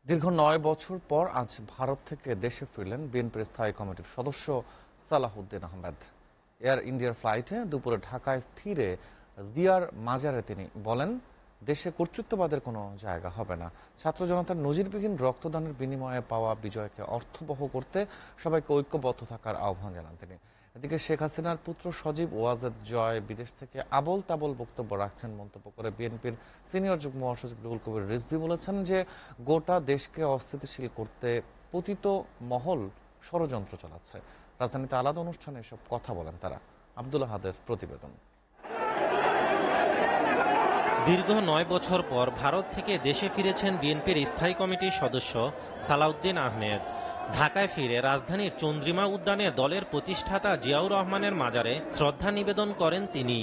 দীর্ঘ ৯ বছর পর আজ ভারত থেকে দেশে ফিরলেন বিএনপির স্থায়ী কমিটির সদস্য সালাহউদ্দিন আহমেদ। এয়ার ইন্ডিয়ার ফ্লাইটে দুপুরে ঢাকায় ফিরে জিয়ার মাজারে তিনি বলেন, দেশে কর্তৃত্ববাদের কোনো জায়গা হবে না। ছাত্র জনতার নজিরবিহীন রক্তদানের বিনিময়ে পাওয়া বিজয়কে অর্থবহ করতে সবাইকে ঐক্যবদ্ধ থাকার আহ্বান জানান তিনি। এদিকে শেখ হাসিনার পুত্র সজীব ওয়াজেদ জয় বিদেশ থেকে আবল তাবল বক্তব্য রাখছেন মন্তব্য করে বিএনপির সিনিয়র যুগ্ম মহাসচিব রুহুল কবির রিজভী বলেছেন যে গোটা দেশকে অস্থিতিশীল করতে পতিত মহল ষড়যন্ত্র চালাচ্ছে। রাজধানীতে আলাদা অনুষ্ঠানে এসব কথা বলেন তারা। আব্দুল আহাদের প্রতিবেদন। দীর্ঘ ৯ বছর পর ভারত থেকে দেশে ফিরেছেন বিএনপির স্থায়ী কমিটির সদস্য সালাউদ্দিন আহমেদ। ঢাকায় ফিরে রাজধানীর চন্দ্রিমা উদ্যানে দলের প্রতিষ্ঠাতা জিয়াউর রহমানের মাজারে শ্রদ্ধা নিবেদন করেন তিনি।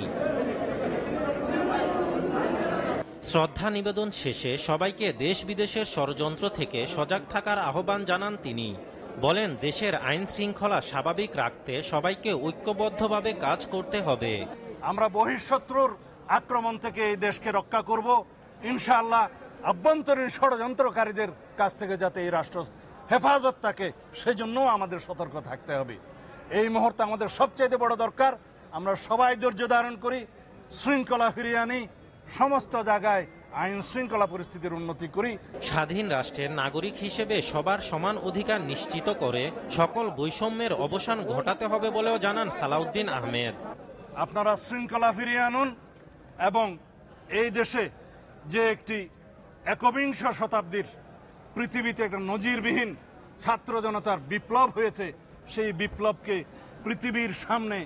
শ্রদ্ধা নিবেদন শেষে সবাইকে দেশ বিদেশের ষড়যন্ত্র থেকে সজাগ থাকার আহ্বান জানান তিনি। বলেন, দেশের আইন শৃঙ্খলা স্বাভাবিক রাখতে সবাইকে ঐক্যবদ্ধভাবে কাজ করতে হবে। আমরা বহিঃশত্রুর আক্রমণ থেকে এই দেশকে রক্ষা করব ইনশাআল্লাহ। আভ্যন্তরীণ ষড়যন্ত্রকারীদের কাছ থেকে যাতে এই রাষ্ট্র হেফাজত থাকে সেজন্য আমাদের সতর্ক থাকতে হবে। এই মুহূর্তে আমাদের সবচেয়ে বড় দরকার আমরা সবাই ধৈর্য ধারণ করি, শৃঙ্খলা ফিরিয়ে আনি, সমস্ত জায়গায় আইন শৃঙ্খলা পরিস্থিতির উন্নতি করি। স্বাধীন রাষ্ট্রের নাগরিক হিসেবে সবার সমান অধিকার নিশ্চিত করে সকল বৈষম্যের অবসান ঘটাতে হবে বলেও জানান সালাউদ্দিন আহমেদ। আপনারা শৃঙ্খলা ফিরিয়ে আনুন এবং এই দেশে যে একটি একবিংশ শতাব্দীর পৃথিবীতে একটা নজিরবিহীন ছাত্র জনতার বিপ্লব হয়েছে, সেই বিপ্লবকে পৃথিবীর সামনে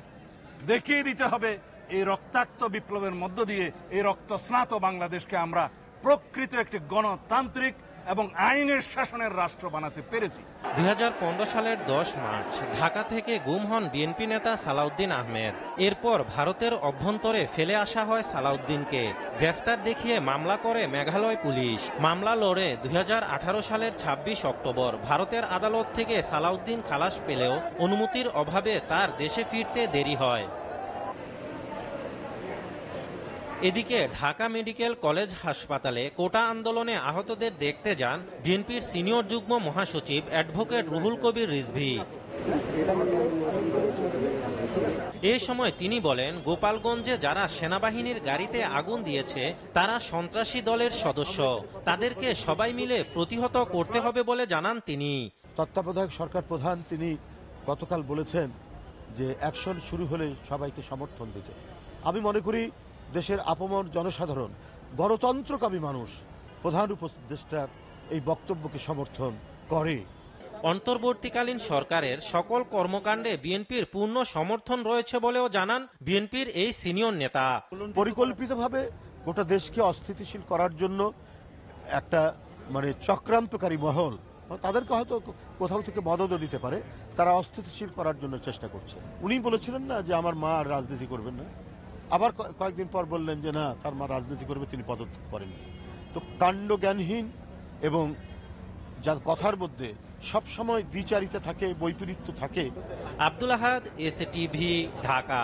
দেখিয়ে দিতে হবে। এই রক্তাক্ত বিপ্লবের মধ্য দিয়ে এই রক্তস্নাত বাংলাদেশকে আমরা প্রকৃত একটি গণতান্ত্রিক এবং আইনের শাসনের রাষ্ট্র বানাতে পেরেছি। ২০১৫ সালের ১০ মার্চ ঢাকা থেকে গুম হন বিএনপি নেতা সালাউদ্দিন আহমেদ। এরপর ভারতের অভ্যন্তরে ফেলে আসা হয় সালাউদ্দিনকে। গ্রেফতার দেখিয়ে মামলা করে মেঘালয় পুলিশ। মামলা লড়ে ২০১৮ সালের ২৬ অক্টোবর ভারতের আদালত থেকে সালাউদ্দিন খালাস পেলেও অনুমতির অভাবে তার দেশে ফিরতে দেরি হয়। এদিকে ঢাকা মেডিকেল কলেজ হাসপাতালে কোটা আন্দোলনে আহতদের দেখতে যান বিএনপির সিনিয়র যুগ্ম মহাসচিব অ্যাডভোকেট রুহুল কবির রিজভী। এ সময় তিনি বলেন, গোপালগঞ্জে যারা সেনাবাহিনীর গাড়িতে আগুন দিয়েছে তারা সন্ত্রাসী দলের সদস্য। তাদেরকে সবাই মিলে প্রতিহত করতে হবে বলে জানান তিনি। তত্ত্বাবধায়ক সরকার প্রধান তিনি গতকাল বলেছেন যে অ্যাকশন শুরু হলে সবাইকে সমর্থন দিতে। আমি মনে করি দেশের আপামর জনসাধারণ, গণতন্ত্রকামী মানুষ প্রধান উপদেষ্টার এই বক্তব্যকে সমর্থন করে। অন্তর্বর্তীকালীন সরকারের সকল কর্মকাণ্ডে বিএনপির পূর্ণ সমর্থন রয়েছে বলেও জানান বিএনপির এই সিনিয়র নেতা। পরিকল্পিতভাবে গোটা দেশকে অস্থিতিশীল করার জন্য একটা চক্রান্তকারী মহল, তাদেরকে হয়তো কোথাও থেকে মদতও দিতে পারে, তারা অস্থিতিশীল করার জন্য চেষ্টা করছে। উনি বলেছিলেন না যে আমার মা আর রাজনীতি করবেন না, আবার কয়েকদিন পর বললেন যে না, তার মা রাজনীতি করবে, তিনি পদত্যাগ করেননি। তো কাণ্ডজ্ঞানহীন এবং যার কথার মধ্যে সবসময় দ্বিচারিতা থাকে, বৈপরীত্য থাকে। আব্দুল আহাদ, এসএ টিভি, ঢাকা।